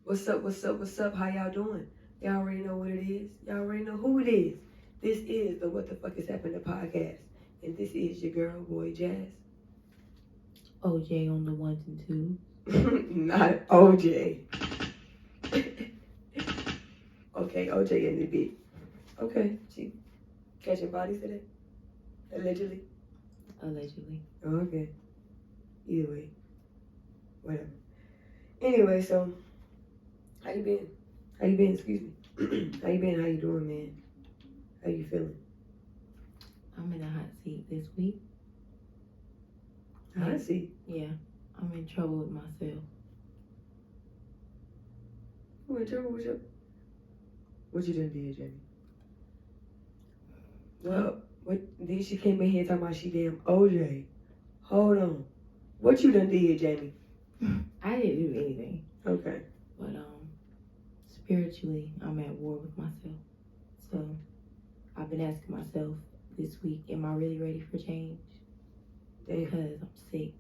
What's up, what's up, what's up? How y'all doing? Y'all already know what it is. Y'all already know who it is. This is the What the Fuck Is Happening podcast. And this is your girl, boy, Jazz. OJ on the ones and twos. Not OJ. Okay, OJ in the beat. Okay, she catching bodies today? Allegedly? Allegedly. Oh, okay. Either way. Whatever. Anyway, so, how you been? How you been? Excuse me. How you been? How you doing, man? How you feeling? I'm in a hot seat this week. Hot seat? Yeah. I'm in trouble with myself. You in trouble with your... What you done did, Jayme? Well, what? Then she came in here talking about she damn OJ. Hold on. What you done did, Jayme? I didn't do anything. Okay. But spiritually, I'm at war with myself. So I've been asking myself this week, am I really ready for change? Damn. Because I'm sick.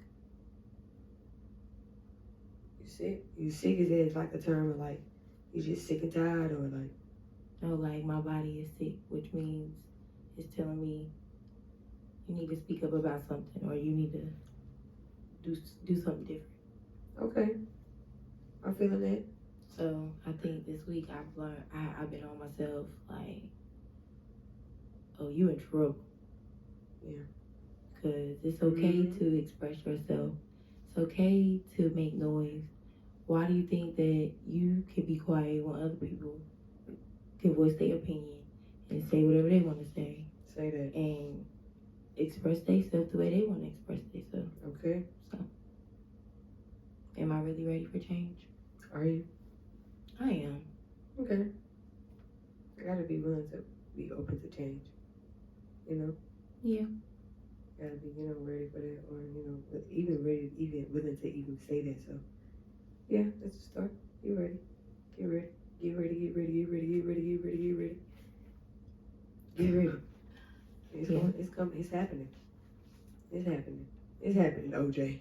You sick? You sick is it like a term of like, you just sick and tired or like? No, like my body is sick, which means it's telling me you need to speak up about something or you need to do something different. Okay. I'm feeling that. So I think this week I've learned, I've been on myself like, oh, you in trouble. Yeah. Because it's okay to express yourself. It's okay to make noise. Why do you think that you can be quiet when other people can voice their opinion and say whatever they want to say? Say that. And express themselves the way they want to express themselves. Okay. So, am I really ready for change? Are you? I am. Okay. I gotta be willing to be open to change. You know? Yeah. Gotta be, ready for that, or, even ready, even willing to even say that. So, yeah, that's a start. You ready? Get ready. Get ready, get ready, get ready, get ready, get ready, get ready. Get ready. It's Yeah. it's coming, it's happening. It's happening. It's happening, OJ.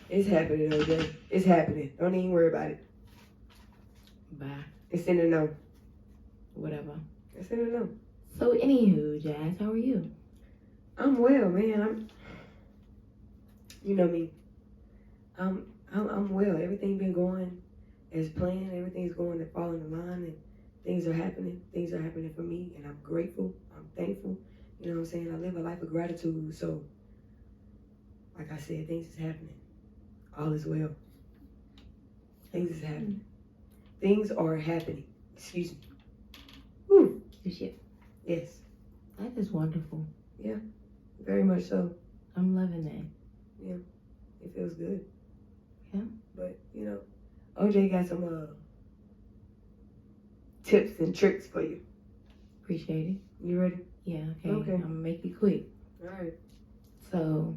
It's happening, OJ. It's happening. Don't even worry about it. Bye. It's in the know. Whatever. It's in the know. So, anywho, Jazz, how are you? I'm well, man. You know me. I'm well. Everything been going as planned. Everything's going to fall in line, and things are happening. Things are happening for me, and I'm grateful. I'm thankful. You know what I'm saying? I live a life of gratitude. So, like I said, things is happening. All is well. Things is happening. Things are happening. Excuse me. Woo. Good shit. Yes. That is wonderful. Yeah. Very much so. I'm loving that. Yeah. It feels good. Yeah. But, OJ got some tips and tricks for you. Appreciate it. You ready? Yeah, okay. Okay. I'm gonna make it quick. All right. So,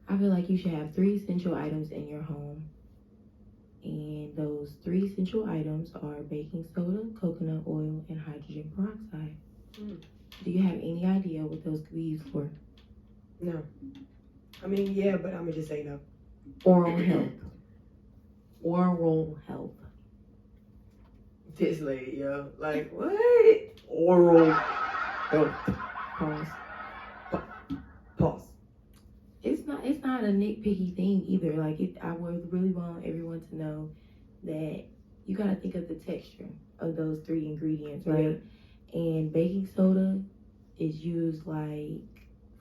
I feel like you should have 3 essential items in your home. And those 3 essential items are baking soda, coconut oil, and hydrogen peroxide. Do you have any idea what those could be used for? No. I mean, yeah, but I'm going to just say no. Oral health. Oral health. This lady, yo. Like, what? Oral health. Pause. Pause. It's not a nitpicky thing either. Like, I would really want everyone to know that you gotta think of the texture of those 3 ingredients, right? Yeah. And baking soda is used like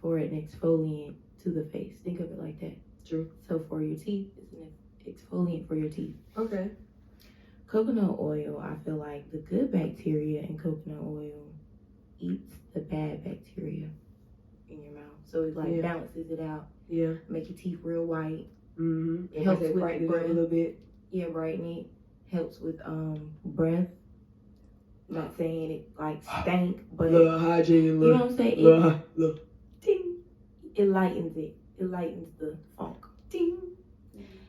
for an exfoliant to the face. Think of it like that. True. So for your teeth, it's an exfoliant for your teeth. Okay. Coconut oil, I feel like the good bacteria in coconut oil eats the bad bacteria in your mouth. So it balances it out. Yeah. Make your teeth real white. Mm-hmm. It helps with brighten it up a little bit. Yeah, brighten it. Helps with breath. Not saying it like stank, but little hygiene, you know what I'm saying? Little Ting. It lightens it. It lightens the funk. Ting.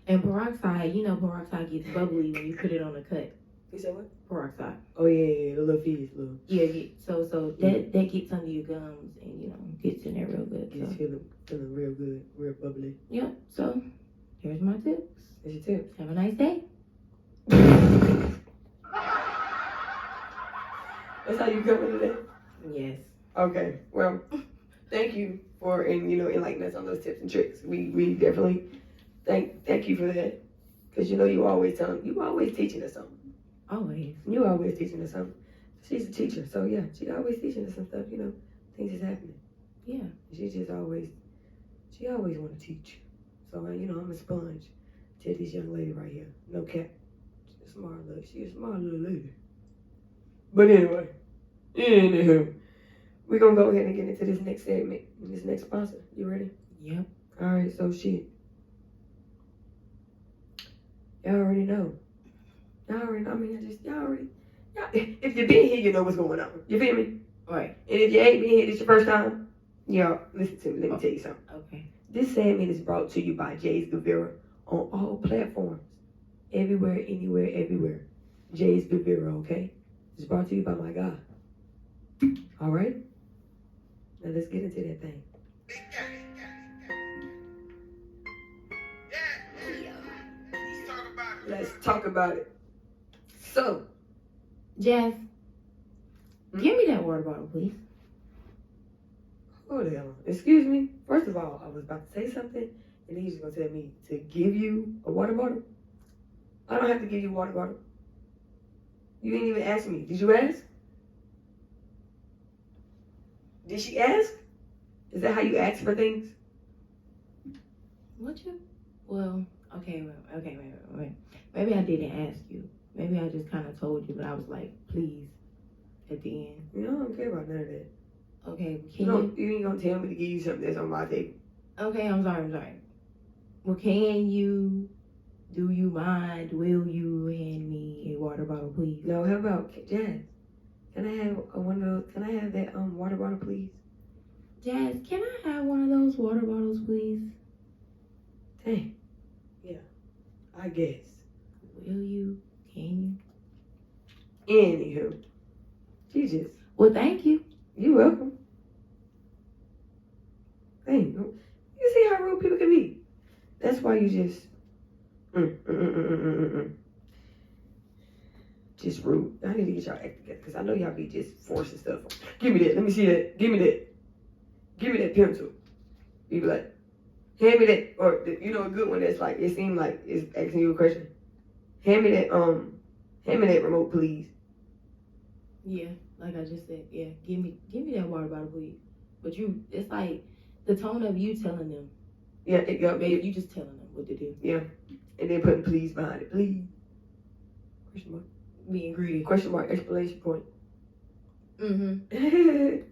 And peroxide, peroxide gets bubbly when you put it on a cut. You said what? Peroxide. Oh yeah, the little fizz, little. Yeah. So that gets under your gums and gets in there real good. Gets feeling real good, real bubbly. Yep. So here's my tips. That's your tips. Have a nice day. That's how you coming today? Yes. Okay. Well, thank you for enlightening us on those tips and tricks. We definitely thank you for that. Because you always teaching us something. Always. You always teaching us something. She's a teacher, so yeah, she always teaching us some stuff, things is happening. Yeah. She always want to teach. So, I'm a sponge to this young lady right here. No cap. She's a smart little lady. But anyway, anywho, we're going to go ahead and get into this next segment, this next sponsor. You ready? Yep. All right, so shit. Y'all already know. If you've been here, you know what's going on. You feel me? Right. And if you ain't been here, this your first time, y'all, listen to me. Let me tell you something. Okay. This segment is brought to you by Jay's Guevara on all platforms. Everywhere, anywhere, everywhere. Jay's Guevara, okay? It's brought to you by my God. All right? Now let's get into that thing. Let's talk about it. So, Jazz, give me that water bottle, please. hold on. Excuse me. First of all, I was about to say something, and then you're just going to tell me to give you a water bottle? I don't have to give you a water bottle. You didn't even ask me. Did you ask? Did she ask? Is that how you ask for things? What you? Well, okay, wait. Maybe I didn't ask you. Maybe I just kind of told you, but I was like, please, at the end. I don't care about none of that. Okay, You ain't gonna tell me to give you something that's on my table. Okay, I'm sorry. Well, do you mind, will you hand me a water bottle, please? No, how about Jazz? Can I have can I have that water bottle, please? Jazz, can I have one of those water bottles, please? Dang. Yeah, I guess. Will you? Can you? Anywho, Jesus. Well, thank you. You're welcome. Dang, you see how rude people can be? That's why you just just rude. I need to get y'all act together because I know y'all be just forcing stuff. Give me that. Let me see that. Give me that pencil. You be like, hand me that, or a good one that's like it seemed like it's asking you a question. Hand me that remote, please. Yeah, like I just said, yeah. Give me that water bottle, please. But it's like the tone of you telling them. Yeah, baby, you just telling them what to do. Yeah, and then putting please behind it, please. Question mark. Being greedy. Question mark. Exclamation point. Mm-hmm.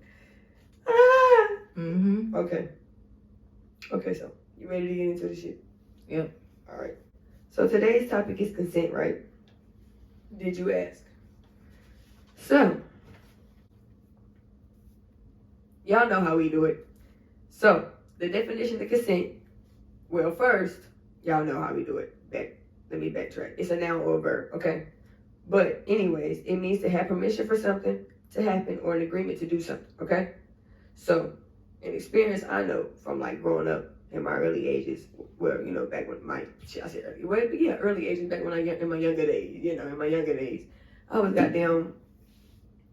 Ah. Mm-hmm. Okay, so you ready to get into the shit? Yep. All right. So today's topic is consent, right? Did you ask? So, y'all know how we do it. So, the definition of consent, well, first, y'all know how we do it. Let me backtrack. It's a noun or a verb, okay? But anyways, it means to have permission for something to happen or an agreement to do something, okay? So, an experience I know from like growing up in my early ages, well, back when early ages, back when in my younger days, I was goddamn,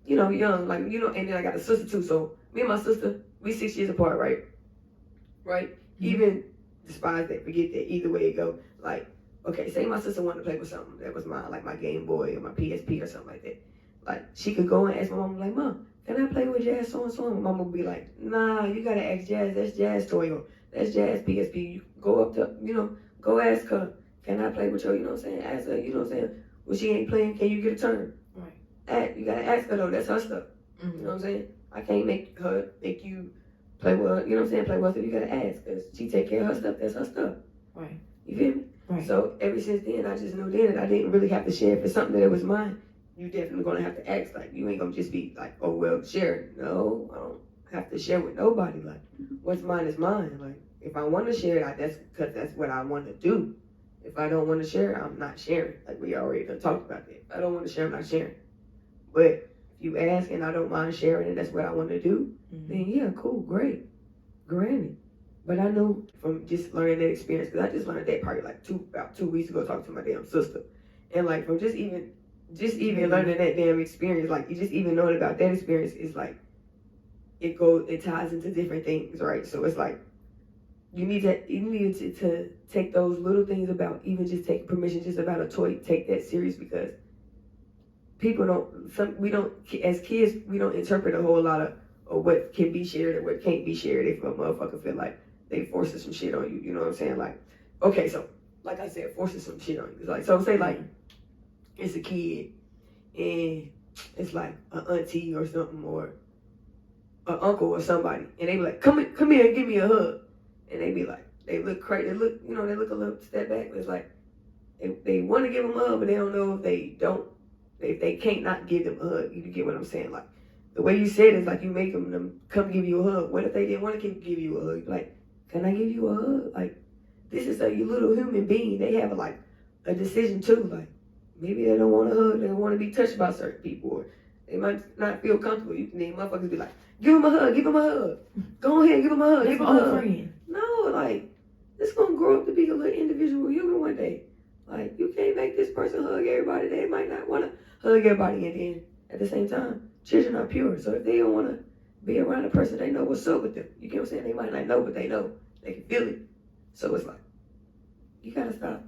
young, like, and then I got a sister too, so me and my sister, we 6 years apart, right? Right? Mm-hmm. Even despise that, forget that, either way it go, like, okay, say my sister wanted to play with something that was mine, like my Game Boy or my PSP or something like that. Like, she could go and ask my mom, like, Mom, can I play with Jazz so-and-so? And my mom would be like, nah, you gotta ask Jazz, that's Jazz toy, or that's Jazz PSP. You go up to, go ask her, can I play with you? You know what I'm saying? Ask her, you know what I'm saying? When she ain't playing, can you get a turn? Right. You gotta ask her though, that's her stuff. Mm-hmm. You know what I'm saying? I can't make you play with her, you know what I'm saying? Play with her, you gotta ask, because she take care of her stuff, that's her stuff. Right. You feel me? Right. So ever since then, I just knew then that I didn't really have to share if it's something that was mine. You definitely gonna have to ask. Like, you ain't gonna just be like, oh well, share it. No, I don't have to share with nobody. Like, what's mine is mine. Like, if I want to share it, that's because that's what I want to do. If I don't want to share, I'm not sharing. Like, we already done talked about that. If I don't want to share, I'm not sharing. But if you ask and I don't mind sharing and that's what I want to do, mm-hmm. then yeah, cool, great, granted. But I know from just learning that experience, because I just learned that part like about 2 weeks ago talking to my damn sister. And like from just even just even learning that damn experience, like, you just even knowing about that experience is like, it ties into different things, right? So it's like, you need to take those little things about, even just take permission just about a toy, take that serious, because we don't, as kids, we don't interpret a whole lot of what can be shared and what can't be shared if a motherfucker feel like they forcing some shit on you. You know what I'm saying? Like, okay, so like I said, forcing some shit on you. It's like, so say like it's a kid and it's like an auntie or something or an uncle or somebody, and they be like, come here and give me a hug, and they be like, they look crazy, they look a little step back, but it's like they want to give them a hug, but they don't know if they can't not give them a hug. You get what I'm saying? Like, the way you said it is like you make them come give you a hug. What if they didn't want to give you a hug? Like, can I give you a hug? Like, this is a little human being. They have like a decision too. Like, maybe they don't want a hug. They don't want to be touched by certain people, or they might not feel comfortable. You can motherfuckers be like, give them a hug, give them a hug. Go ahead, give them a hug, give them a hug. Friend. No, like, this gonna grow up to be a little individual human one day. Like, you can't make this person hug everybody. They might not want to hug everybody, and then at the same time, children are pure. So if they don't want to be around a person, they know what's up with them. You get what I'm saying? They might not know, but they know. They can feel it. So it's like, you gotta stop.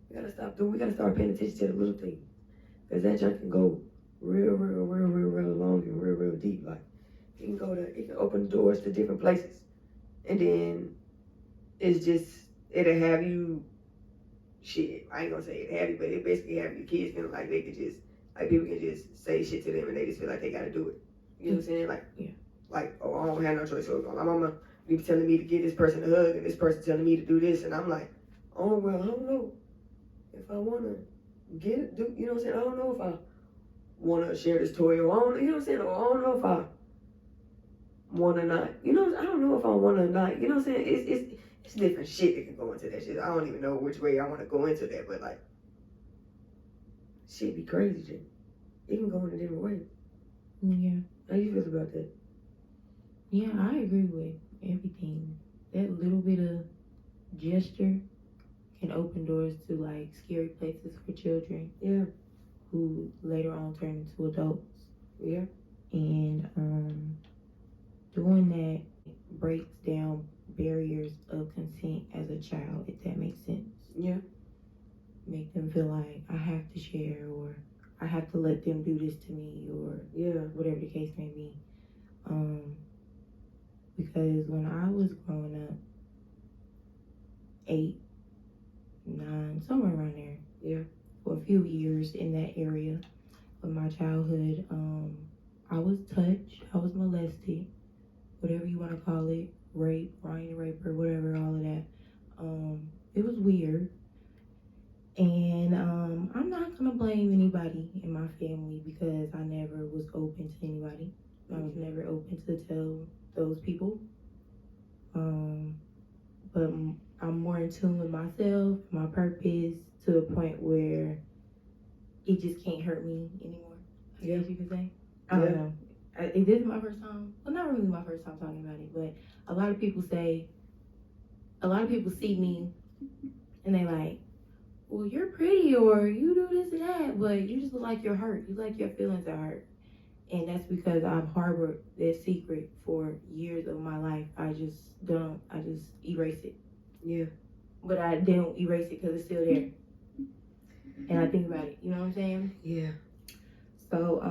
We gotta start paying attention to the little things, because that junk can go real long and real deep. Like, it can open doors to different places, and then it'll have you. Shit, I ain't gonna say it have you, but it basically have your kids feeling like they could just, like, people can just say shit to them and they just feel like they gotta do it. You know what I'm saying? Like, yeah. Like, oh, I don't have no choice. So my mama be telling me to give this person a hug and this person telling me to do this, and I'm like, oh, well, I don't know if I wanna get it, you know what I'm saying? I don't know if I wanna share this toy, or I don't, you know what I'm saying? Or I don't know if I wanna not, you know, I don't know if I wanna not, you know what I'm saying? It's different shit that can go into that shit. I don't even know which way I want to go into that, but like, shit be crazy, shit. It can go in a different way. Yeah. How you feel about that? Yeah, I agree with everything. That little bit of gesture can open doors to like scary places for children. Yeah. Who later on turn into adults. Yeah. And doing that breaks down barriers of consent as a child, if that makes sense. Yeah. Make them feel like I have to share, or I have to let them do this to me, or whatever the case may be. Because when I was growing up, 8, 9, somewhere around there. Yeah. For a few years in that area of my childhood, I was touched, I was molested, whatever you want to call it. Rape, Ryan Raper, whatever, all of that. It was weird. And I'm not going to blame anybody in my family, because I never was open to anybody. I was never open to tell those people. But I'm more in tune with myself, my purpose, to the point where it just can't hurt me anymore. I guess you could say. I don't know. This is my first time. Well, not really my first time talking about it, but a lot of people see me and they like, well, you're pretty, or you do this and that, but you just look like you're hurt. You like your feelings are hurt. And that's because I've harbored that secret for years of my life. I just erase it. Yeah. But I don't erase it because it's still there. And I think about it, you know what I'm saying? Yeah. So,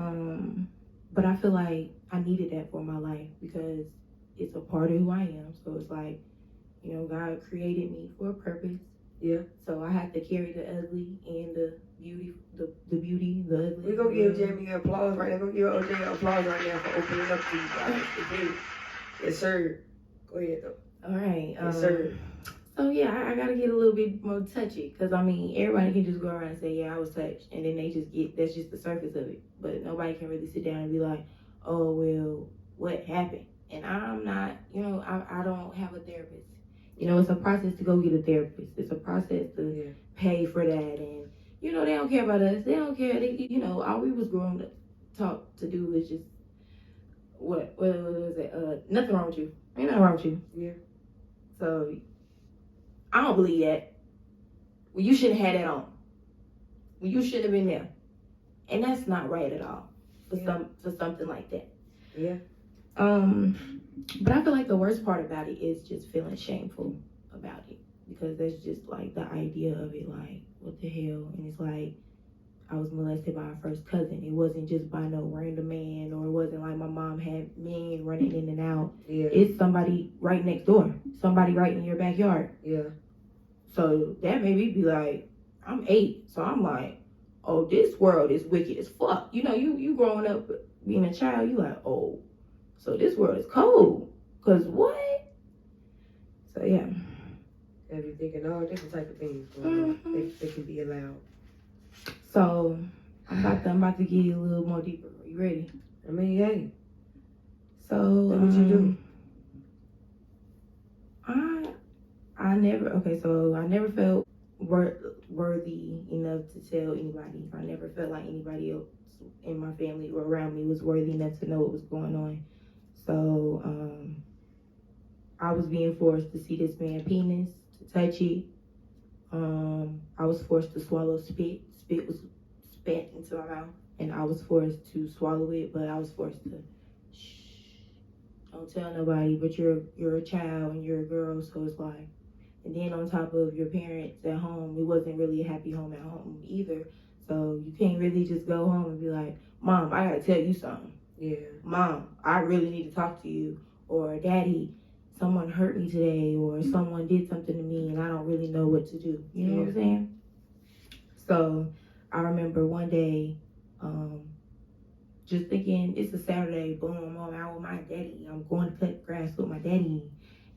but I feel like I needed that for my life, because it's a part of who I am. So it's like, you know, God created me for a purpose. Yeah. So I have to carry the ugly and the beauty, the ugly. We're going to give Jayme applause right now. We're going to give OJ applause right now for opening up to you guys. Yes, sir. Go ahead, though. All right. Yes, sir. So, yeah, I got to get a little bit more touchy, because, I mean, everybody can just go around and say, yeah, I was touched, and then that's just the surface of it. But nobody can really sit down and be like, oh, well, what happened? And I'm not, you know, I don't have a therapist. You know, it's a process to go get a therapist. It's a process to pay for that. And, you know, they don't care about us. They don't care. You know, all we was growing up taught to do is just, what was it? Nothing wrong with you. Ain't nothing wrong with you. Yeah. So, I don't believe that. Well, you shouldn't have had that on. Well, you shouldn't have been there. And that's not right at all for Yeah. for something like that. Yeah. But I feel like the worst part about it is just feeling shameful about it, because that's just like the idea of it, like, what the hell? And it's like, I was molested by a first cousin. It wasn't just by no random man, or it wasn't like my mom had men running in and out. Yeah. It's somebody right next door, somebody right in your backyard. Yeah. So that made me be like, I'm 8, so I'm like, oh, this world is wicked as fuck. You know, you growing up being a child, you like, oh, so this world is cold. Cause what? So yeah. Have you thinking all different type of things going on? They can be allowed. So I'm about to get a little more deeper. Are you ready? I mean, hey. So What you do? I never felt worthy enough to tell anybody. I never felt like anybody else in my family or around me was worthy enough to know what was going on. So I was being forced to see this man's penis, to touch it. I was forced to swallow spit. Spit was spat into my mouth, and I was forced to swallow it, but I was forced to don't tell nobody, but you're a child and you're a girl, so it's like, and then on top of your parents at home, it wasn't really a happy home at home either. So you can't really just go home and be like, Mom, I gotta tell you something. Yeah. Mom, I really need to talk to you. Or Daddy, someone hurt me today, or someone did something to me and I don't really know what to do. You know what I'm saying? So I remember one day, just thinking, it's a Saturday, boom, I'm out with my daddy. I'm going to cut grass with my daddy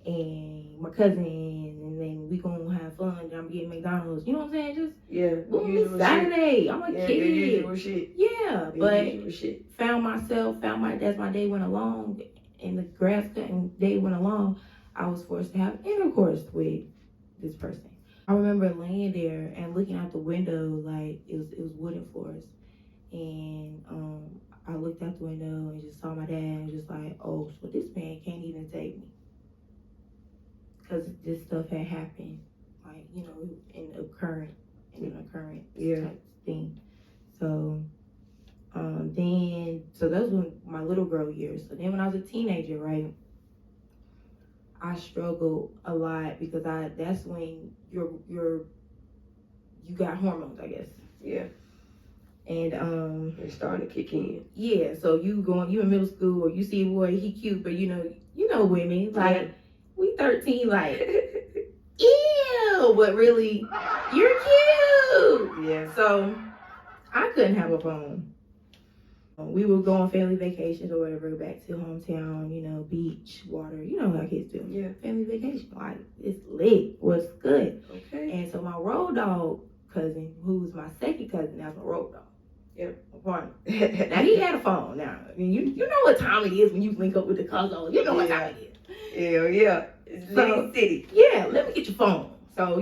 and my cousin, and then we gonna have fun, and I'm getting McDonald's. You know what I'm saying? Just boom, it's Saturday. Shit. I'm a kid. Shit. Yeah, but shit. Found as my day went along and the grass cutting day went along, I was forced to have intercourse with this person. I remember laying there and looking out the window, like it was wooden floors, and I looked out the window and just saw my dad and just like, oh, so this man can't even take me. Because this stuff had happened, like, you know, in a current type thing. So, those were my little girl years. So then when I was a teenager, right, I struggled a lot because that's when you got hormones, I guess. Yeah. And they're starting to kick in. Yeah, so you in middle school, or you see a boy, he cute, but you know women, like we 13, like ew, but really you're cute. Yeah. So I couldn't have a phone. We would go on family vacations or whatever, back to hometown, you know, beach, water, you know how kids do. Yeah. Family vacation, like it's lit, what's good. Okay. And so my road dog cousin, who was my second cousin, that's my road dog. Yep. Now he had a phone. Now I mean, you know what time it is when you link up with the cousin. You know what time it is. Yeah. It's Little City. Yeah, let me get your phone. So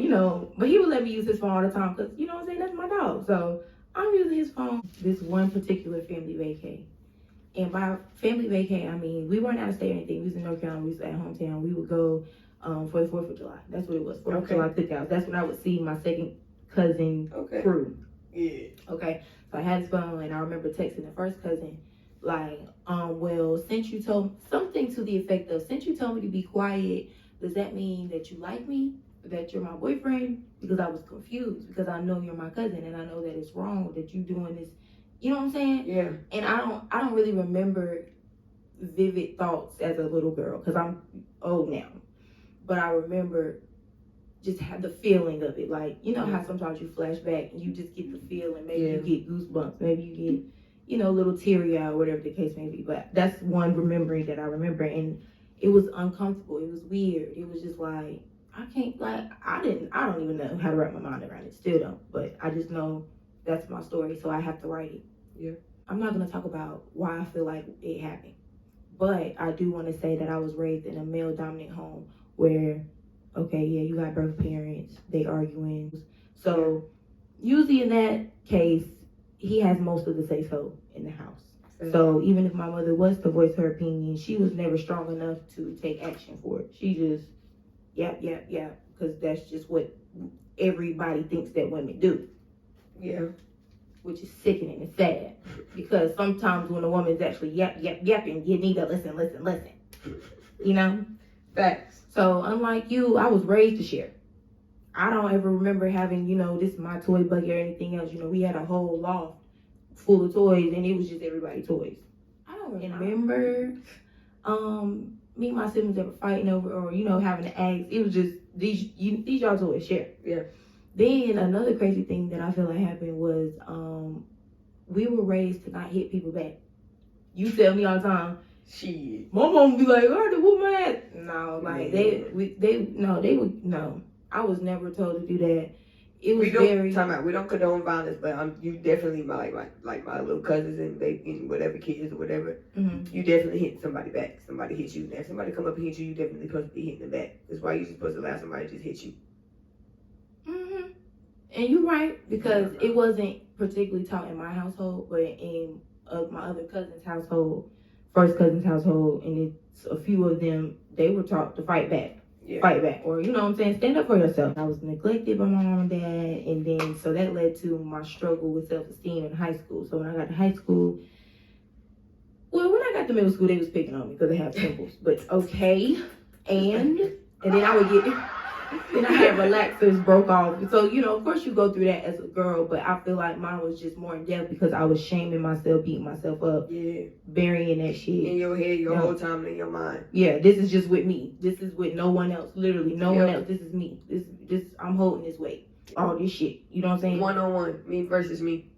but he would let me use his phone all the time because you know what I'm saying, that's my dog. So I'm using his phone. This one particular family vacay, and by family vacay I mean we weren't out of state or anything. We was in North Carolina. We was at hometown. We would go for the 4th of July. That's what it was. 4th of July cookouts. That's when I would see my second cousin crew. Yeah. Okay. So I had his phone, and I remember texting the first cousin, like, well, since you told something to the effect of, since you told me to be quiet, does that mean that you like me? That you're my boyfriend? Because I was confused, because I know you're my cousin, and I know that it's wrong that you doing this. You know what I'm saying? Yeah. And I don't really remember vivid thoughts as a little girl, because I'm old now. But I remember just have the feeling of it, like, you know how sometimes you flash back and you just get the feeling, maybe you get goosebumps, maybe you get, you know, a little teary eye, whatever the case may be. But that's one remembering that I remember, and it was uncomfortable, it was weird, it was just like, I don't even know how to wrap my mind around it, still don't, but I just know that's my story, so I have to write it. Yeah. I'm not going to talk about why I feel like it happened, but I do want to say that I was raised in a male dominant home where, okay, yeah, you got birth parents, they arguing. So usually in that case, he has most of the say-so in the house. So even if my mother was to voice her opinion, she was never strong enough to take action for it. She just, yeah, because that's just what everybody thinks that women do. Yeah. which is sickening and sad. Because sometimes when a woman's actually yapping, you need to listen. You know? Facts. So unlike you, I was raised to share. I don't ever remember having, this is my toy buggy or anything else. We had a whole loft full of toys and it was just everybody's toys. I don't remember me and my siblings ever fighting over or, having to ask. It was just these y'all toys share. Yeah. Then another crazy thing that I feel like happened was we were raised to not hit people back. You tell me all the time, shit. My mom be like, "Oh, the woman at." No, like they would no. I was never told to do that. It was we don't condone violence, but you definitely my little cousins and whatever kids or whatever. Mm-hmm. You definitely hit somebody back. Somebody hits you. Now, if somebody come up and hit you, you definitely supposed to be hitting them back. That's why you supposed to allow somebody to just hit you. Mm-hmm. And you're right because it wasn't particularly taught in my household, but in my other cousin's household, first cousin's household, and it's a few of them. They were taught to fight back. Yeah. Fight back, or you know what I'm saying, stand up for yourself. I was neglected by my mom and dad, and then so that led to my struggle with self-esteem in high school. So when I got to high school, when I got to middle school, they was picking on me because they have pimples, but okay, and then I would get. Then I had relaxers broke off. So, of course you go through that as a girl, but I feel like mine was just more in depth because I was shaming myself, beating myself up, burying that shit. In your head, your whole time in your mind. Yeah, this is just with me. This is with no one else. Literally, no one else. This is me. This I'm holding this weight. All this shit. You know what I'm saying? One-on-one. Me versus me.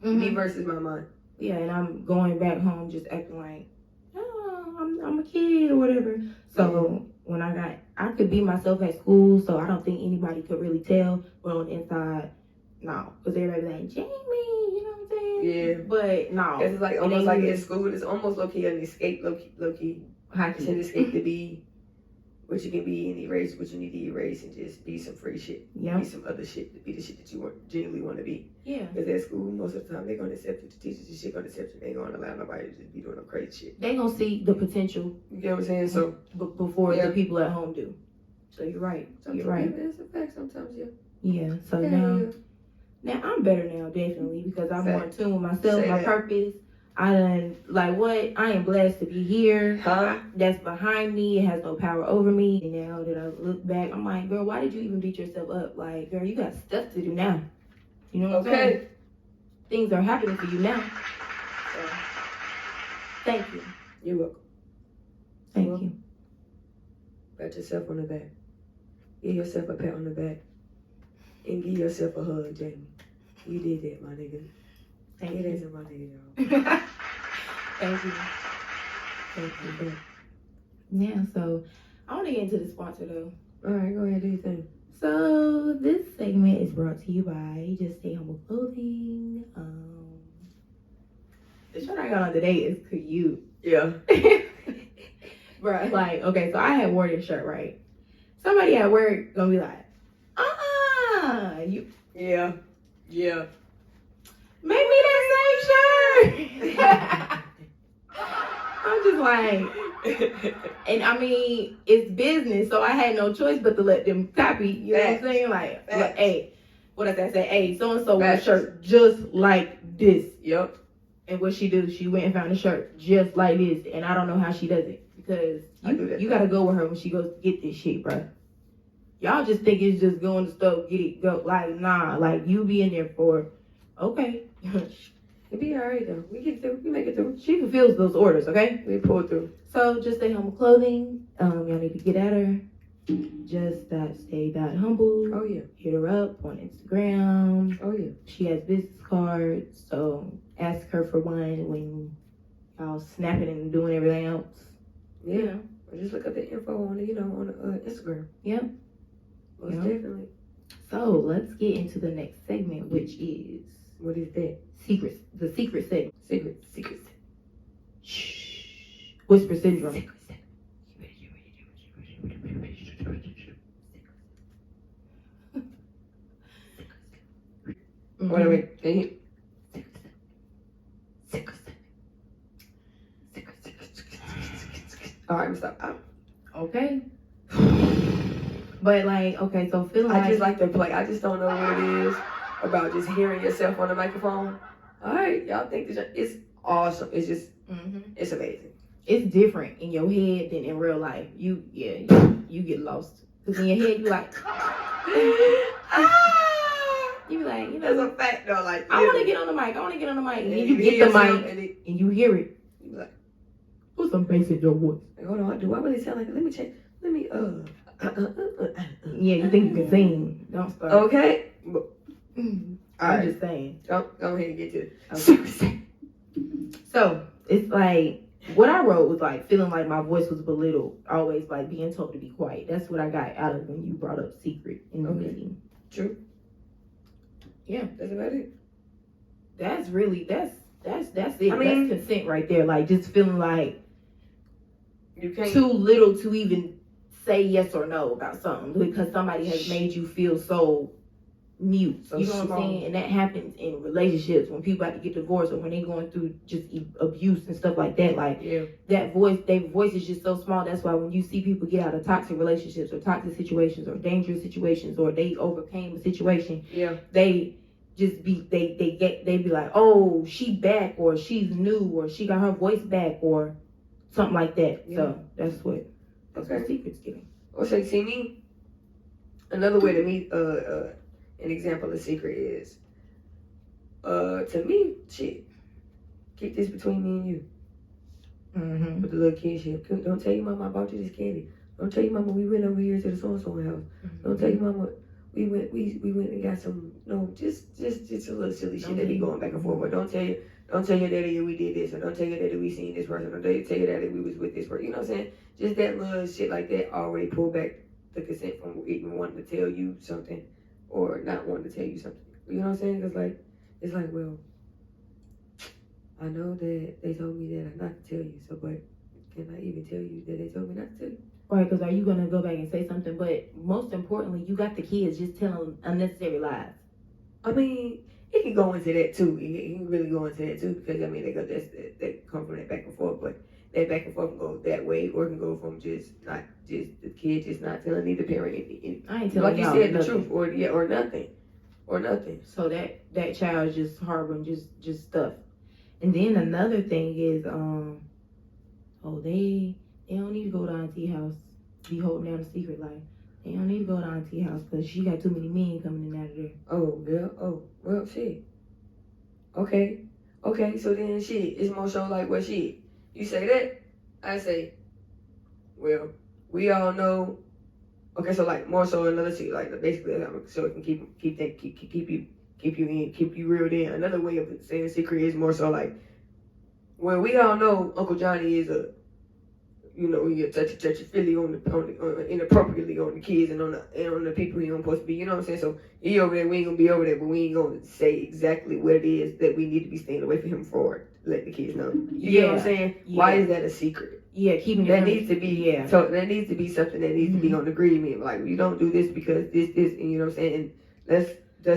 Mm-hmm. Me versus my mind. Yeah, and I'm going back home just acting like, oh, I'm a kid or whatever. So when I could be myself at school, so I don't think anybody could really tell. But on the inside, no, because everybody like, Jayme, you know what I'm saying? Yeah. But no, it's like almost like at school. It's almost low key an escape, low key. It's an escape to be what you can be and erase what you need to erase and just be some free shit. Yeah. Be some other shit. To be the shit that you genuinely want to be. Yeah. Because at school, most of the time, they're going to accept you. The teachers and shit going to accept you. They ain't going to allow nobody to just be doing no crazy shit. They going to see the potential. You get what I'm saying? So before the people at home do. So you're right. You're right. It's a fact sometimes, yeah. So now I'm better now, definitely, because I'm more in tune with myself, my purpose. I am blessed to be here. That's behind me. It has no power over me. And now that I look back, I'm like, girl, why did you even beat yourself up? Like, girl, you got stuff to do now. You know what I'm saying? Things are happening for you now. So, thank you. You're welcome. Thank you. Pat yourself on the back. Give yourself a pat on the back. And give yourself a hug, Jayme. You did that, my nigga. Thank you. It isn't my nigga, y'all. Thank you. Thank you. Yeah, so I want to get into the sponsor, though. All right, go ahead, do your thing. So this segment is brought to you by Just Stay Humble Clothing. The shirt I got on today is cute. Yeah. Bruh, like, okay, so I had wore this shirt, right? Somebody at work gonna be like, you. Yeah. Make me that same shirt. I'm just like, and I mean, it's business, so I had no choice but to let them copy. You know what I'm saying? Like, hey, what does that say? Hey, so and so wear a shirt just like this. Yep. And what she do? She went and found a shirt just like this, and I don't know how she does it because you gotta go with her when she goes to get this shit, bro. Y'all just think it's just go in the store, get it, go. Like, nah, like you be in there for, okay. It'll be all right though. We get through. We make it through. She fulfills those orders, okay? We pull through. So Just Stay Humble Clothing. Y'all need to get at her. Just.stay.humble. Oh yeah. Hit her up on Instagram. Oh yeah. She has business cards, so ask her for one when y'all snapping and doing everything else. Yeah. You know. Or just look up the info on on Instagram. Yep. Most definitely. So let's get into the next segment, which is what is that? Secrets. The secret segment. Secret. Shh. Whisper syndrome. Secret. Wait. All right, stop. Okay. But like, okay, so feeling I just like to play. I just don't know what it is. about just hearing yourself on the microphone. All right, y'all think this it's awesome. It's just it's amazing. It's different in your head than in real life. You get lost because in your head you like. You be like, that's a fact though. Like I want to get on the mic. And then you get the mic and you hear it. You be like, put some bass in your voice. Like, hold on, do I really sound like it? Let me check. Let me Yeah, you think you can sing? Don't start. Okay. I'm Alright. just saying. Go ahead and get to it. Okay. So it's like what I wrote was like feeling like my voice was belittled, always like being told to be quiet. That's what I got out of when you brought up secret in the meeting. True. Yeah, that's about it. That's really that's it. I mean, that's consent right there. Like just feeling like you can't too little to even say yes or no about something because somebody has made you feel so mute. So you know what I'm saying? And that happens in relationships when people have to get divorced or when they're going through just abuse and stuff like that. Like that voice, their voice is just so small. That's why when you see people get out of toxic relationships or toxic situations or dangerous situations or they overcame a situation, they just be they be like, oh, she back or she's new or she got her voice back or something like that. So that's what secret's giving. Okay, see me. Another way to meet an example of secret is to me, shit. Keep this between me and you. With the little kid shit. Don't tell your mama I bought you this candy. Don't tell your mama we went over here to the so and so house. Don't tell your mama we went and got some just a little silly shit that be going back and forth. But don't tell your daddy we did this, or don't tell your daddy we seen this person, or tell your daddy we was with this person. You know what I'm saying? Just that little shit like that already pull back the consent from even wanting to tell you something or not wanting to tell you something. You know what I'm saying? Cause like it's like, well, I know that they told me that not to tell you. So, but can I even tell you that they told me not to tell you? Right, because are you going to go back and say something? But most importantly, you got the kids just telling unnecessary lies. I mean, it can go into that too. It can really go into that too because, I mean, they come from that back and forth. But that back and forth can go that way or it can go from just the kid just not telling either parent anything. I ain't telling y'all like you said, nothing. The truth or nothing. Or nothing. So that child's just harboring just stuff. And then another thing is, they don't need to go to Auntie house, be holding down a secret life. They don't need to go to Auntie house because she got too many men coming in and out of there. Oh, yeah. Oh, well, shit. Okay, so then shit, it's more so like, well, shit. You say that, I say, well, we all know. Okay, so like more so another shit, like basically, so it can keep you reeled in. Another way of saying secret is more so like, well, we all know Uncle Johnny is he touchy feely on inappropriately on the kids and on the people he don't supposed to be. You know what I'm saying? So he over there, we ain't gonna be over there, but we ain't gonna say exactly what it is that we need to be staying away from him for. Let the kids know. You know what I'm saying? Yeah. Why is that a secret? Yeah, keeping that needs to be. So that needs to be something that needs to be on agreement. Like you don't do this because this, and you know what I'm saying. And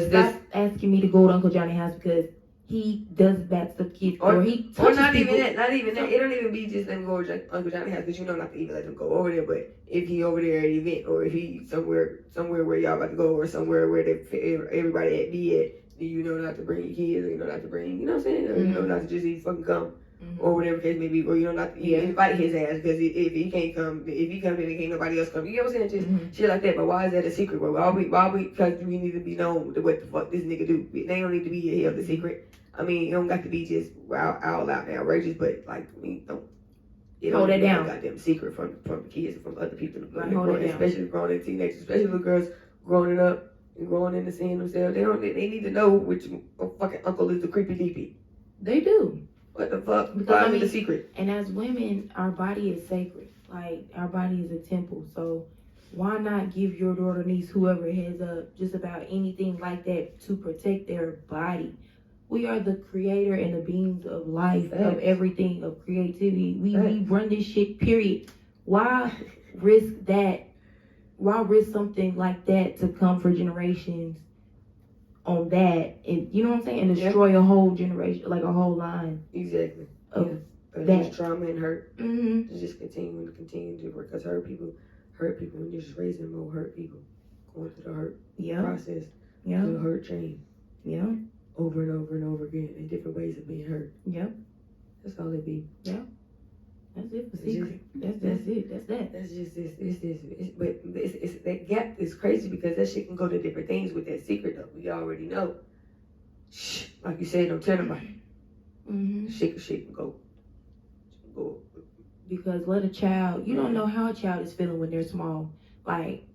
stop asking me to go to Uncle Johnny's house because he does bad stuff to kids, or he touches not people. Even that. It don't even be just them go to Uncle Johnny's house because you know not to even let them go over there. But if he over there at an event, or if he somewhere where y'all about to go, or somewhere where everybody be at, you know not to bring your kids, or you know not to bring, you know what I'm saying, or you know not to just even fucking come. Or whatever case may be, or you know not to invite his ass because if he can't come, if he comes in and can't nobody else come, you know what I'm saying? Just shit like that. But why is that a secret? Why we? Because we need to be known what the fuck this nigga do. They don't need to be held the secret. I mean, it don't got to be just out loud and outrageous, but like I mean, don't hold that down. Goddamn secret from the kids and from other people, especially grown teenagers, especially little girls growing up and growing into seeing themselves. They need to know which fucking uncle is the creepy deepy. They do. What the fuck? Why is the secret? And as women, our body is sacred. Like, our body is a temple. So, why not give your daughter, niece, whoever has just about anything like that to protect their body? We are the creator and the beings of life, of everything, of creativity. We run this shit, period. Why risk that? Why risk something like that to come for generations on that, and you know what I'm saying, and destroy a whole generation, like a whole line. Exactly. Of that trauma and hurt. To just continue to work, because hurt people, when you're just raising more hurt people, going through the hurt process, the hurt chain. Yeah. Over and over and over again in different ways of being hurt. Yep. That's all it be. Yeah. That's it for secret. That's it. That's that. That's just this. But it's that gap is crazy because that shit can go to different things with that secret though. We already know. Shh, like you said, don't tell nobody. Mm-hmm. Shit can go. Because let a child, you don't know how a child is feeling when they're small. Like,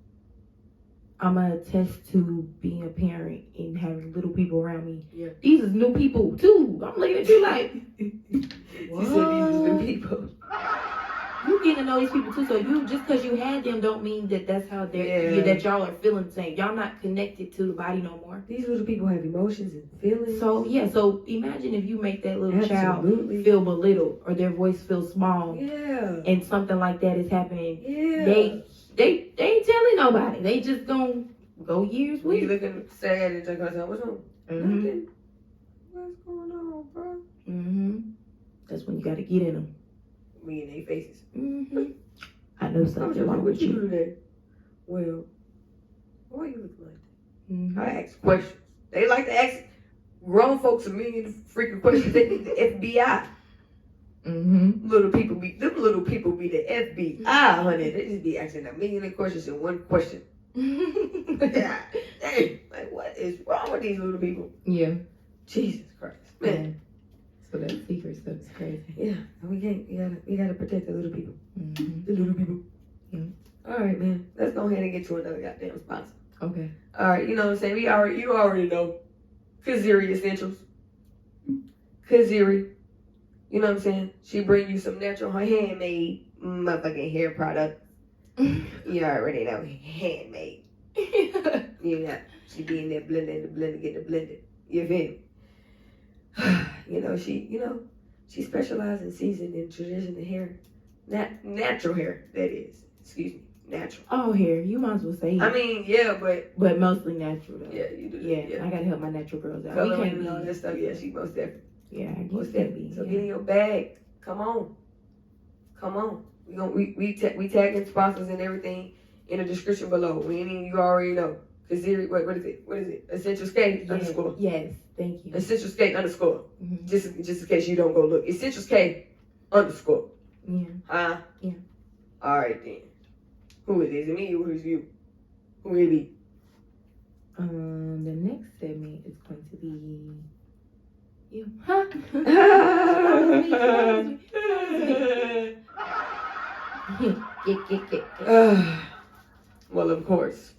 I'm going to attest to being a parent and having little people around me. Yeah. These is new people, too. I'm looking at you like, what? She said these is new people. You get to know these people, too. So you just because you had them don't mean that that's how they're, that y'all are feeling the same. Y'all not connected to the body no more. These little people have emotions and feelings. So, yeah. So, imagine if you make that little child feel belittled or their voice feels small. Yeah. And something like that is happening. Yeah. They ain't telling nobody. They just gonna go years with you it. looking sad and talking about what's wrong? Mm-hmm. Nothing. What's going on, bro? Mm-hmm. That's when you gotta get in them. We in their faces. Mm-hmm. I know something wrong What with you you. do today? Well, why you looking like that? Mm-hmm. I ask questions. They like to ask grown folks a million freaking questions. They need the FBI. Mm-hmm. Them little people be the FBI, honey. They just be asking a million of questions in one question. Yeah. Dang, like what is wrong with these little people? Yeah. Jesus Christ, man. Yeah. So that secret stuff is crazy. Yeah, we gotta protect the little people. Mm-hmm. The little people. Yeah. All right, man. Let's go ahead and get to another goddamn sponsor. Okay. All right, you know what I'm saying? You already know. Kaziri Essentials. Kaziri. You know what I'm saying? She bring you some natural handmade motherfucking hair product. You already know. Handmade. You know, she be in there blending the blender, get the blended. You feel me? She specializes in seasoning and traditional hair. Natural hair, that is. Excuse me. Natural. Oh, hair. You might as well say it. I mean, yeah, but mostly natural, though. yeah, you do. Yeah, I gotta help my natural girls out. Coloring and all that stuff. Yeah, she most definitely. Yeah, Most definitely. So get in your bag. Come on. We tagging sponsors and everything in the description below. You already know. Kaziri, what is it? Essential Skate _ Yes, thank you. Essential Skate _ Mm-hmm. just in case you don't go look. Essential Skate _ Yeah. Huh? Yeah. All right then. Who is it? Is it me or who's you? Who will it be? The next segment is going to be you. Huh? Well, of course,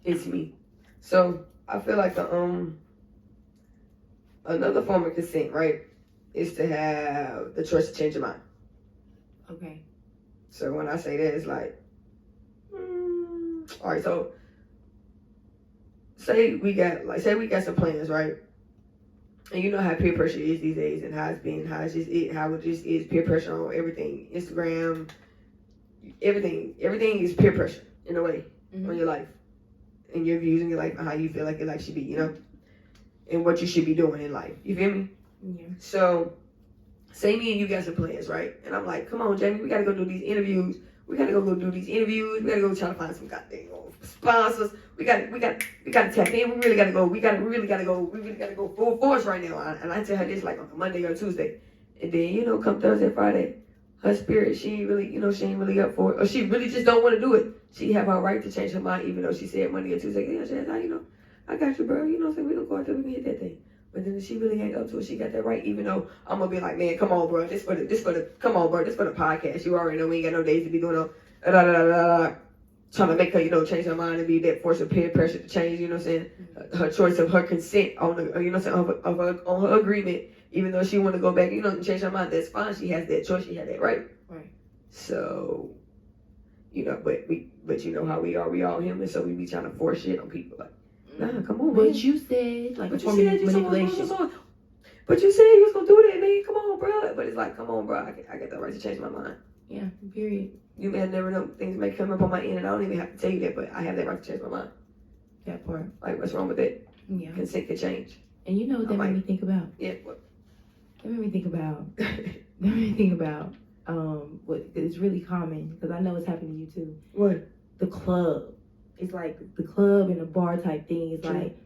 it's me. So I feel like another form of consent, right, is to have the choice to change your mind. Okay. So when I say that, it's like, all right. So say we got some plans, right? And you know how peer pressure is these days, and how it just is peer pressure on everything. Instagram, everything is peer pressure in a way on your life, and your views in your life, and how you feel like your life should be, and what you should be doing in life. You feel me? Yeah. So, say me and you got some plans, right? And I'm like, come on, Jayme, we gotta go do these interviews. We gotta go do these interviews. We gotta go try to find some goddamn sponsors. We gotta tap in. We really gotta go full force right now. And I tell her this like on a Monday or Tuesday. And then, come Thursday, Friday, her spirit, she ain't really up for it. Or she really just don't want to do it. She have her right to change her mind, even though she said Monday or Tuesday. Yeah, she said, I got you, bro. We don't go out there, we can hit that thing. But then she really ain't up to it. She got that right, even though I'm gonna be like, man, come on, bro. This for the podcast. You already know we ain't got no days to be doing no trying to make her, change her mind and be that force of peer pressure to change, you know what I'm saying? Her choice of her consent on on her agreement, even though she want to go back, and change her mind, that's fine. She has that choice. She had that right. Right. So, but you know how we are. We all human, so we be trying to force shit on people like, nah, come on, but man. you said like but you said manipulation. But you said you was gonna do that, man. Come on, bro. But it's like, come on, bro. I got the right to change my mind. Yeah. Period. You may never know, things may come up on my end, and I don't even have to tell you that, but I have that right to change my mind. That part. Like, what's wrong with that? Yeah. Consent can change. And you know what that made me think about? Yeah. What? That made me think about. What is really common, because I know it's happening to you too. What? The club. It's like the club and the bar type thing. It's like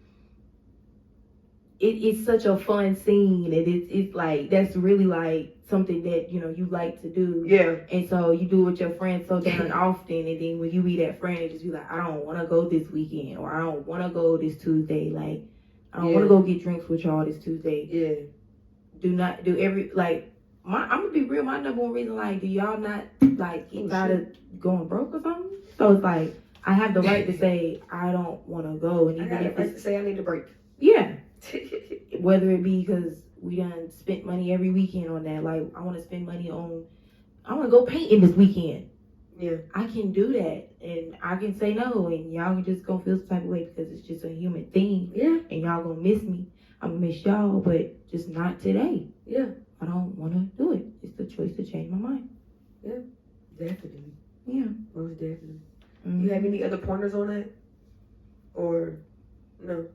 it's such a fun scene, and it's like that's really like something that you like to do. Yeah. And so you do it with your friends so darn often, and then when you be that friend, it just be like, I don't want to go this weekend, or I don't want to go this Tuesday. Like, I don't want to go get drinks with y'all this Tuesday. Yeah. Do not do every like. I'm gonna be real. My number one reason, like, do y'all not like get tired of going broke or something? So it's like I have the right to say I don't want to go, and even if it's to say I need a break. Yeah. Whether it be because we done spent money every weekend on that, like I want to spend money on, I want to go painting this weekend. Yeah. I can do that, and I can say no, and y'all can just gonna feel some type of way because it's just a human thing. Yeah. And y'all gonna miss me. I'm gonna miss y'all, but just not today. Yeah. I don't want to do it. It's the choice to change my mind. Yeah. Definitely. Yeah. Most definitely. Mm-hmm. You have any other pointers on that? Or no?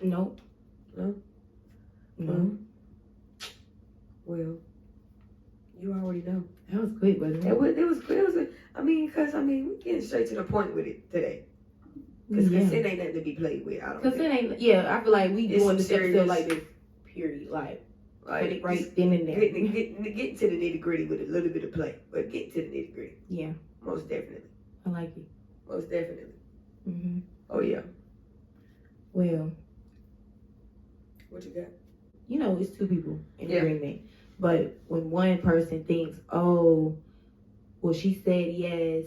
Nope. No? No. Well, you already know. That was quick, wasn't it? It was because we're getting straight to the point with it today. Because consent ain't nothing to be played with. I don't think. Consent ain't, I feel like we It's doing this serious. episode like this, period. Like put it right then and there. Get to the nitty gritty with a little bit of play, but get to the nitty gritty. Yeah. Most definitely. I like it. Most definitely. Mm-hmm. Oh, yeah. Well. What you got? It's two people in agreement. But when one person thinks, oh, well, she said yes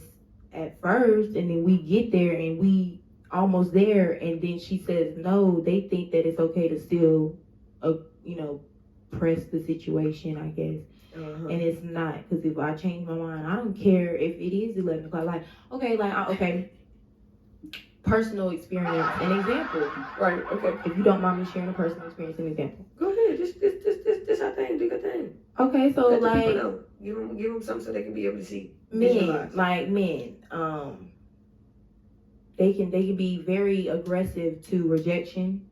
at first, and then we get there and we almost there, and then she says no, they think that it's okay to still, press the situation, I guess. Uh-huh. And it's not, because if I change my mind, I don't care if it is 11 o'clock. Okay. Personal experience, an example. Right, okay. If you don't mind me sharing a personal experience, an example. Go ahead. This our thing. Do your thing. Okay, so Let the like, people know. Give them something so they can be able to see. men, they can be very aggressive to rejection.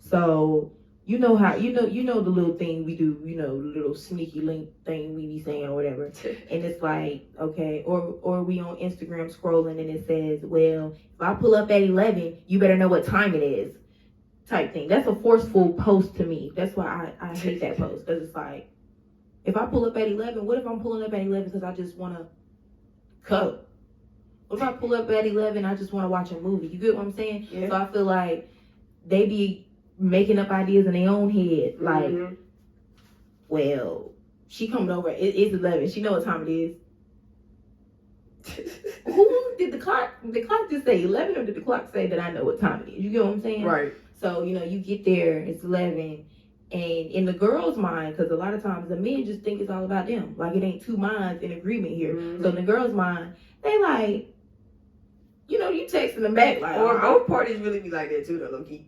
So you know how the little thing we do, the little sneaky link thing we be saying or whatever. And it's like, okay, or we on Instagram scrolling and it says, well, if I pull up at 11, you better know what time it is, type thing. That's a forceful post to me. That's why I hate that post, because it's like, if I pull up at 11, what if I'm pulling up at 11 because I just want to cuddle? What if I pull up at 11, I just want to watch a movie? You get what I'm saying? Yeah. So I feel like they be making up ideas in their own head. Like, well, she coming over. It's 11. She know what time it is. Who did the clock? The clock just say 11, or did the clock say that I know what time it is? You get what I'm saying? Right. So you get there. It's 11. And in the girl's mind, because a lot of times the men just think it's all about them. Like, it ain't two minds in agreement here. Mm-hmm. So in the girl's mind, they like, you texting them back. Like, or both parties really be like that too, though, low key.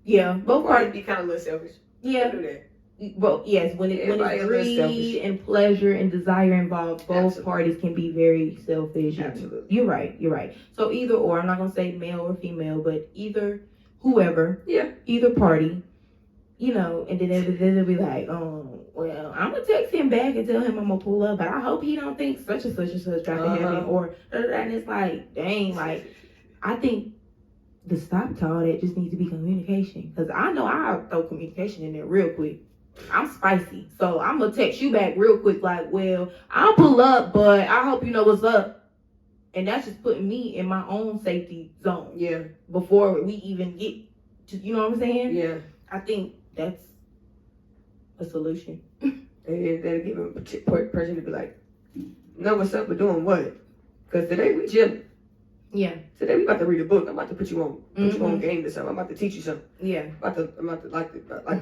Yeah, Both parties be kind of a little selfish. Yeah. Do that. Well, yes, when it's greed and pleasure and desire involved, both parties can be very selfish. Absolutely. You're right. So either or, I'm not going to say male or female, but whoever, either party, and then they'll be like, oh, well, I'm going to text him back and tell him I'm going to pull up, but I hope he don't think such and such got to happen. Or, and it's like, dang, like, I think the stop to all that just needs to be communication. Because I know I'll throw communication in there real quick. I'm spicy. So I'm going to text you back real quick like, well, I'll pull up, but I hope you know what's up. And that's just putting me in my own safety zone. Yeah. Before we even get to, you know what I'm saying? Yeah. I think that's a solution. And then give a person to be like, know what's up, but doing what? Because today we chilling. Yeah. Today we about to read a book. I'm about to put you on game to something. I'm about to teach you something. Yeah. I'm about to like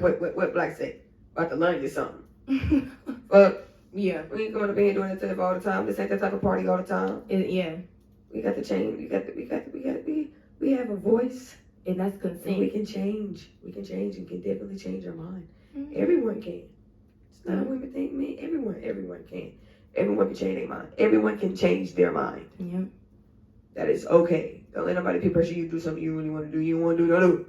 what Black say. About to learn you something. But yeah, we ain't going to be doing that all the time. This ain't that type of party all the time. Yeah. We got to change. We have a voice. And that's consent. And we can change. We can change and can definitely change our mind. Mm-hmm. Everyone can. It's not a women thing, man. Everyone can. Everyone can change their mind. Everyone can change their mind. Yeah. That is okay. Don't let nobody peer pressure you to do something you really want to do. You want to do, don't do it.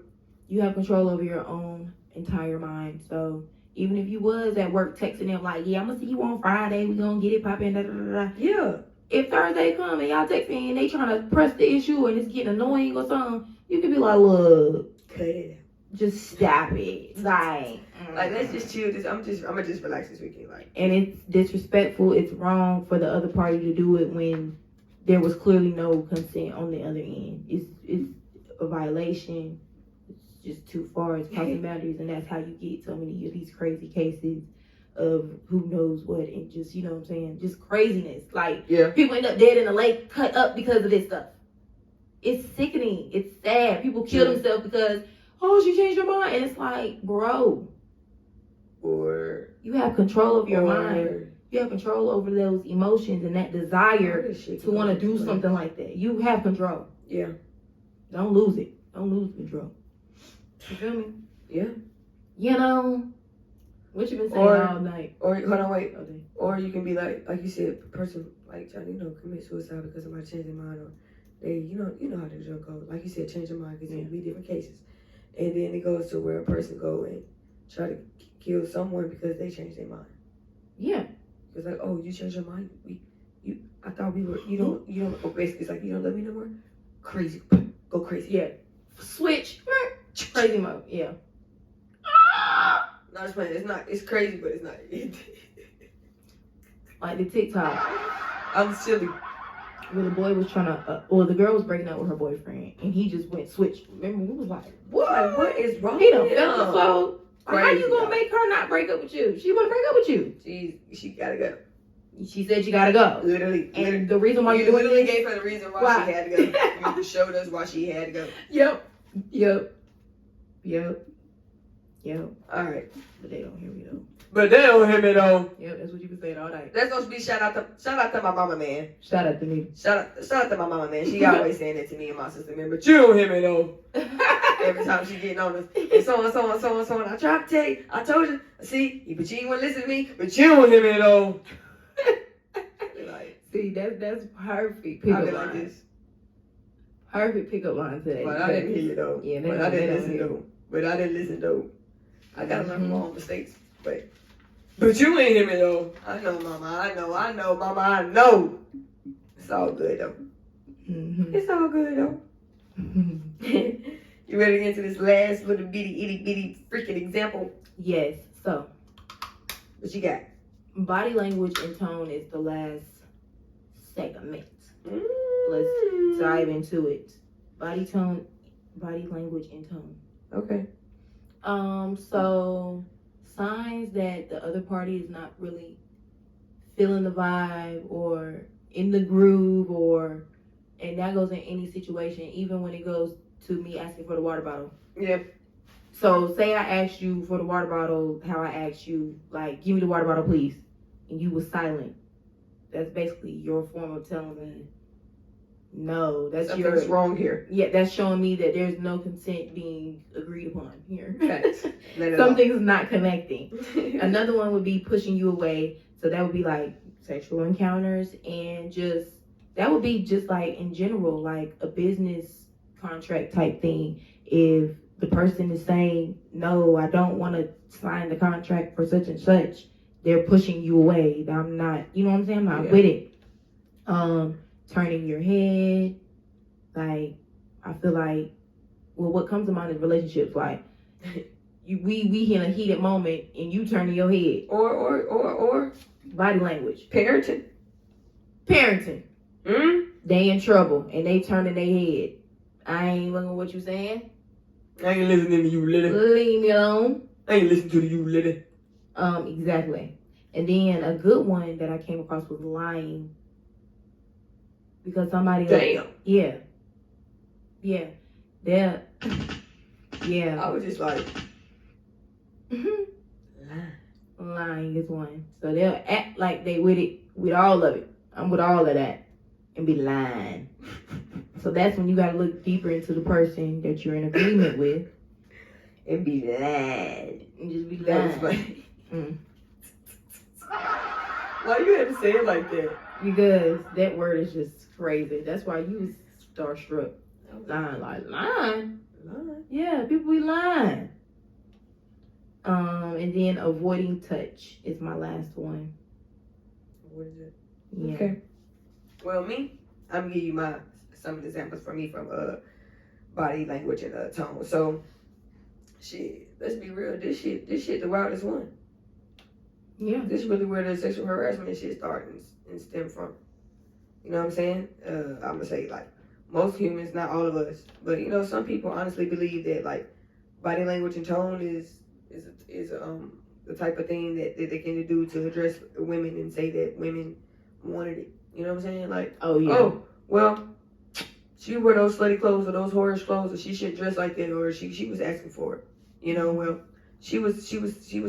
You have control over your own entire mind. So even if you was at work texting them like, yeah, I'm going to see you on Friday. We're going to get it popping. Da, da, da, da. Yeah. If Thursday come and y'all text me and they trying to press the issue and it's getting annoying or something, you can be like, look. Cut it out. just stop it. Like let's just chill. I'm gonna just relax this weekend. Like, and it's disrespectful. It's wrong for the other party to do it when there was clearly no consent on the other end. It's a violation. It's just too far. It's crossing boundaries, and that's how you get so many of these crazy cases of who knows what, and just, you know what I'm saying, just craziness. Like, people end up dead in the lake, cut up because of this stuff. It's sickening. It's sad. People kill themselves because, oh, she changed her mind. And it's like, bro, or you have control over your mind. You have control over those emotions and that desire to want to do something like that. You have control. Yeah. Don't lose it. Don't lose control. You feel me? Yeah. You know, what you been saying all night? Or hold on, wait. Okay. Or you can be like you said, a person like Johnny, commit suicide because somebody changed their mind, or they, you know how the joke goes. Like you said, change their mind because there can be different cases, and then it goes to where a person go and try to kill someone because they changed their mind. Yeah. It's like, oh, you changed your mind. I thought we were. You don't. Oh, basically, it's like you don't love me no more. Crazy, go crazy. Yeah. Switch. Crazy mode. Yeah. No, it's playing. It's not. It's crazy, but it's not. Like the TikTok. I'm silly. Where the boy was trying to, the girl was breaking up with her boyfriend, and he just went switch. Remember, we was like, what is wrong? He done felt the flow. Crazy, how you gonna make her not break up with you? She wanna break up with you. She gotta go. She said she gotta go. Literally. And the reason why you literally gave her the reason why she had to go. You showed us why she had to go. Yep. All right. But they don't hear me though. But they don't hear me though. Yep, that's what you been saying all night. That's supposed to be shout out to my mama, man. Shout out to me. Shout out to my mama, man. She always saying that to me and my sister, man. But you don't hear me though. Every time she getting on us, and so on. I tried to tell you. I told you. See, but you ain't want to listen to me. But you don't hear me though. See, that's perfect pickup line. Like this. Perfect pickup line today. But I didn't hear you though. Yeah, but I didn't listen though. I gotta learn from my own mistakes. But you ain't hear me though. I know, mama. I know, mama. I know. It's all good though. Mm-hmm. It's all good though. You ready to get into this last little bitty, itty bitty freaking example? Yes. So, what you got? Body language and tone is the last segment. Let's dive into it. Body language and tone. Okay. So signs that the other party is not really feeling the vibe or in the groove, and that goes in any situation, even when it goes to me asking for the water bottle. Yeah. So say I asked you for the water bottle, how I asked you, like, give me the water bottle, please, and you was silent. That's basically your form of telling me, no, that's something's wrong here. Yeah, that's showing me that there's no consent being agreed upon here. Facts. Something's not connecting. Another one would be pushing you away. So that would be like sexual encounters, and just that would be just like in general, like a business contract type thing. If the person is saying, no, I don't want to sign the contract for such and such, they're pushing you away. I'm not, you know what I'm saying? I'm not with it. Turning your head, like, I feel like, well, what comes to mind is relationships, like, we in a heated moment and you turning your head. Or body language. Parenting. They in trouble and they turning their head. I ain't looking at what you saying. I ain't listening to you, Lily. Leave me alone. I ain't listening to you, Lily. Exactly. And then a good one that I came across was lying. Because somebody... Damn. Yeah. I was just like... Lying is one. So they'll act like they with it, with all of it. I'm with all of that. And be lying. So that's when you gotta look deeper into the person that you're in agreement with. And be lying. And just be lying. Why you have to say it like that? Because that word is just crazy. That's why you was starstruck. Lying. Yeah, people be lying. And then avoiding touch is my last one. What is it? Yeah. Okay. Well, I'm gonna give you some examples for me from body language and tone. So shit, let's be real. This shit, the wildest one. Yeah. This is really where the sexual harassment shit starts and stem from. You know what I'm saying? I'm gonna say like most humans, not all of us, but you know, some people honestly believe that like body language and tone is the type of thing that they can do to address women and say that women wanted it. You know what I'm saying? Like, oh well, she wore those slutty clothes or those whorish clothes, or she should dress like that, or she was asking for it. You know, well, she was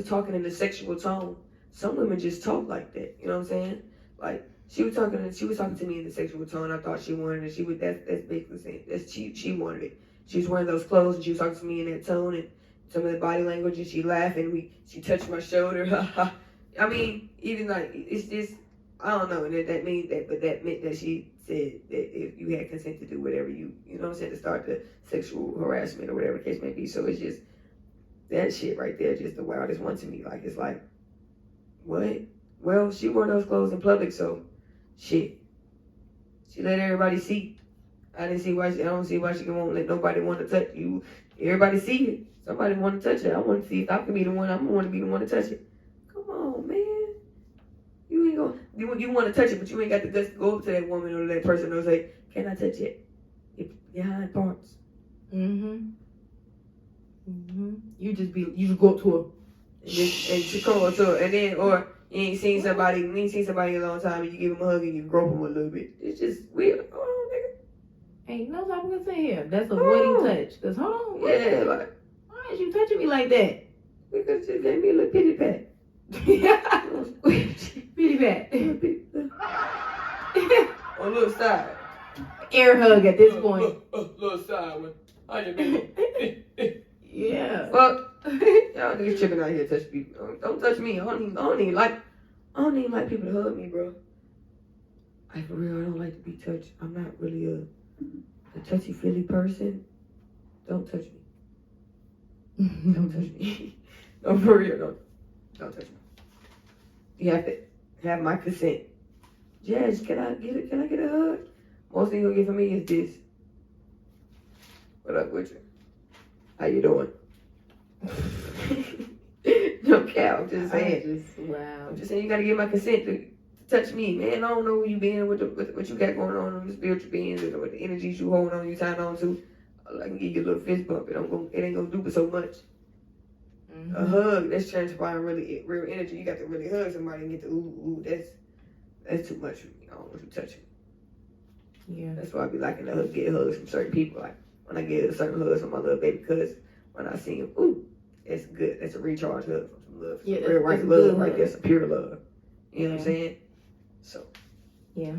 talking in a sexual tone. Some women just talk like that. You know what I'm saying? Like she was talking to me in the sexual tone. I thought she wanted it. That's basically saying that's she wanted it. She was wearing those clothes and she was talking to me in that tone and some of the body language and she laughed and she touched my shoulder. I mean, even like it's just I don't know, and that meant that she said that if you had consent to do whatever you know what I'm saying, to start the sexual harassment or whatever the case may be. So it's just that shit right there, just the wildest one to me. Like it's like, what? Well, she wore those clothes in public, so shit. She let everybody see. I don't see why she won't let nobody want to touch you. Everybody see it. Somebody want to touch it. I want to see if I can be the one. I'm gonna want to be the one to touch it. Come on, man. You ain't gonna. You want to touch it, but you ain't got the guts to go up to that woman or that person and say, "Can I touch it?" Your hind parts. You just go up to her. And she come up to her, and then or you ain't seen somebody in a long time, and you give them a hug and you grope them a little bit. It's just weird. Hold on, nigga. Ain't no time gonna sit here. That's avoiding touch. Cause hold on. Yeah, like why is you touching me like that? Because you gave me a little pity pat. Pity pat. On a little side. Air hug at this point. Little side one. How you been? Yeah. Fuck. Y'all niggas tripping out here touch people. Don't touch me. I don't even like people to hug me, bro. Like for real, I don't like to be touched. I'm not really a touchy-feely person. Don't touch me. Don't touch me. No, for real, don't touch me. You have to have my consent. Jazz, can I get a hug? Most thing you'll get from me is this. What up with you? How you doing? No cap, I'm just saying. Wow. I'm just saying you gotta get my consent to touch me, man. I don't know where you been, what you got going on the spiritual beings, or what the energies you hold on, you sign on to. I can give you a little fist bump. It ain't gonna do but so much. A hug, that's transpiring really real energy. You got to really hug somebody and get the ooh. That's too much for me. I don't want you touching me. Yeah. That's why I be liking to get hugs from certain people. Like when I get a certain hugs from my little baby cuz when I see him, ooh, it's good. That's a recharge hug from some love. Yeah, real right love, right there. Some pure love. You know what I'm saying? So yeah.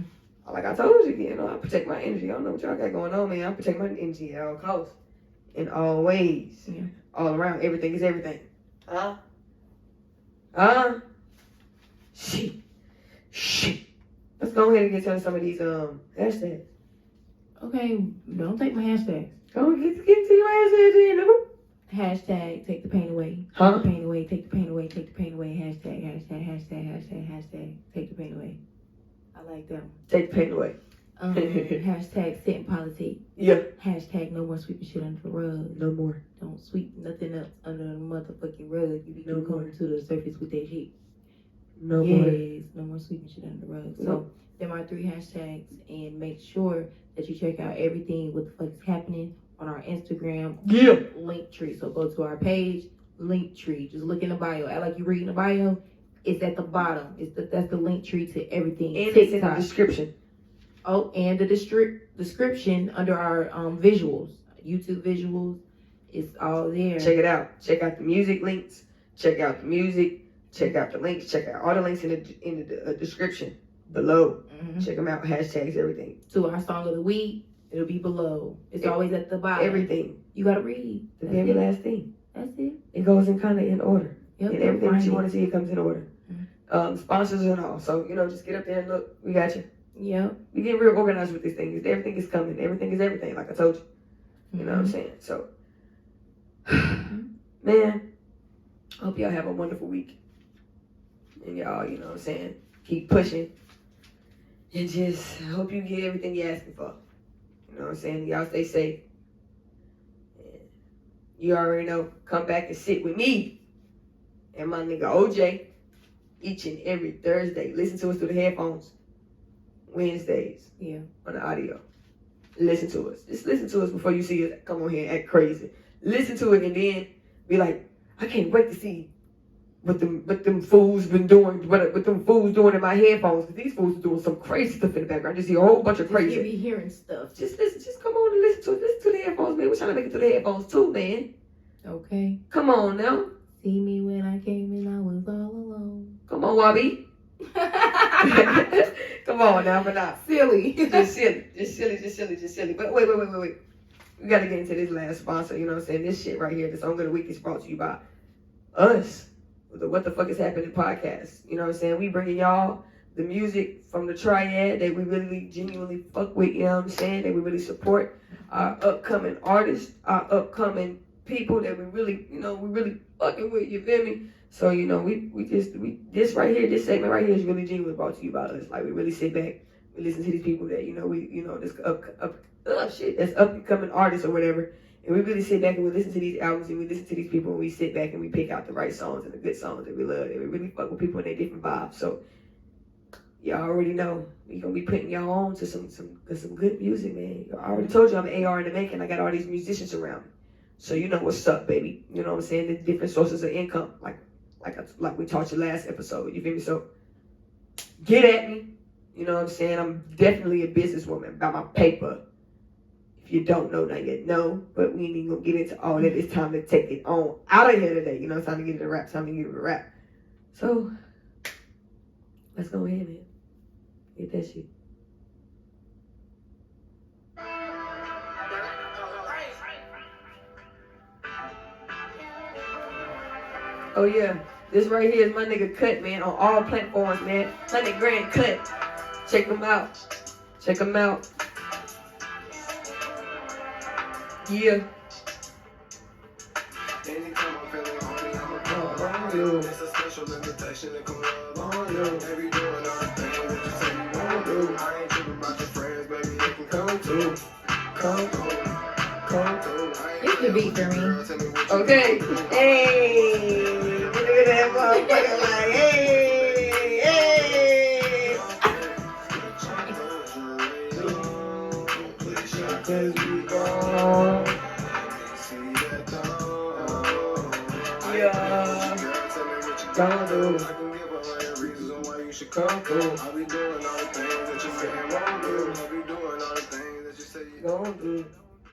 Like I told you, you know, I protect my energy. I don't know what y'all got going on, man. I protect my energy at all costs. In all ways. Yeah. All around. Everything is everything. Shit. Let's go ahead and get to some of these hashtags. Okay, don't take my hashtags. Go get to your hashtags, nigga. Hashtag take the pain away. Huh? Take the pain away, take the pain away, take the pain away. Hashtag take the pain away. I like them. Take the pain away. Hashtag sit in politics. Yeah. Hashtag no more sweeping shit under the rug. No more. Don't sweep nothing else under the motherfucking rug. You be No coming to the surface with that shit. No more. Yes, no more sweeping shit under the rug. So them are 3 hashtags, and make sure that you check out everything what the fuck is happening on our Instagram. Yeah. Linktree. So go to our page, Linktree. Just look in the bio. Act like you're reading the bio. It's at the bottom. That's the Linktree to everything. And it's in the description. Oh, and the description under our visuals, YouTube visuals, it's all there. Check it out. Check out the music links. Check out the music. Check out the links. Check out all the links in the description below. Check them out. Hashtags, everything. To our song of the week, it'll be below. It's always at the bottom. Everything. You gotta read. The very last thing. That's it. It goes in kind of in order. Yep. And everything that you want to see, it comes in order. Sponsors and all. So, just get up there and look. We got you. Yep. We get real organized with these things. Everything is coming. Everything is everything, like I told you. You know what I'm saying? So, man, I hope y'all have a wonderful week. And y'all, you know what I'm saying, keep pushing. And just hope you get everything you're asking for. You know what I'm saying? Y'all stay safe. And You already know. Come back and sit with me and my nigga OJ each and every Thursday. Listen to us through the headphones. Wednesdays. Yeah. On the audio. Listen to us. Just listen to us before you see us come on here and act crazy. Listen to it and then be like, I can't wait to see what them fools been doing, what them fools doing in my headphones. Cause these fools are doing some crazy stuff in the background. I just see a whole bunch of crazy. You be hearing stuff. Just listen, just come on and listen to it. Listen to the headphones, man. We're trying to make it to the headphones too, man. Okay. Come on now. See me when I came and I was all alone. Come on, Wabi. Come on now, but not silly. Just silly. But wait. We gotta get into this last sponsor, you know what I'm saying? This shit right here, this Song of the Week is brought to you by us. The What the Fuck is Happening podcast. You know what I'm saying? We bringing y'all the music from the triad that we really genuinely fuck with, you know what I'm saying? That we really support our upcoming artists, our upcoming people that we really fucking with, you feel me? So, you know, this right here, this segment right here is really genuinely brought to you by us. Like, we really sit back, we listen to these people that, that's up and coming artists or whatever. And we really sit back and we listen to these albums and we listen to these people and we sit back and we pick out the right songs and the good songs that we love. And we really fuck with people and their different vibes. So, y'all already know we gonna be putting y'all on to some good music, man. I already told you I'm an AR in the making. I got all these musicians around me. So you know what's up, baby. You know what I'm saying? There's different sources of income, like we taught you last episode. You feel me? So get at me. You know what I'm saying? I'm definitely a businesswoman about my paper. If you don't know, now you know. But we ain't even gonna get into all that. It's time to take it on out of here today. You know, it's time to get it a rap. So let's go ahead, man. Get that shit. Oh yeah, this right here is my nigga Cut, man, on all platforms, man. 100 grand Cut. Check him out. Yeah. Anytime I'm feeling horny, I'ma call on you. It's a special invitation to come love on you. Baby, doing all the things that you say you won't do. I ain't tripping about your friends, baby, they can come too. Come through. It's the beat for me. Okay. Hey. Look at that motherfucker like, hey. Cause we gone. Yeah. Gonna do. I can give a 100 reasons on why you should come through. I'll be doing all the things that you say you won't do. I'll be doing all the things that you say you gonna do.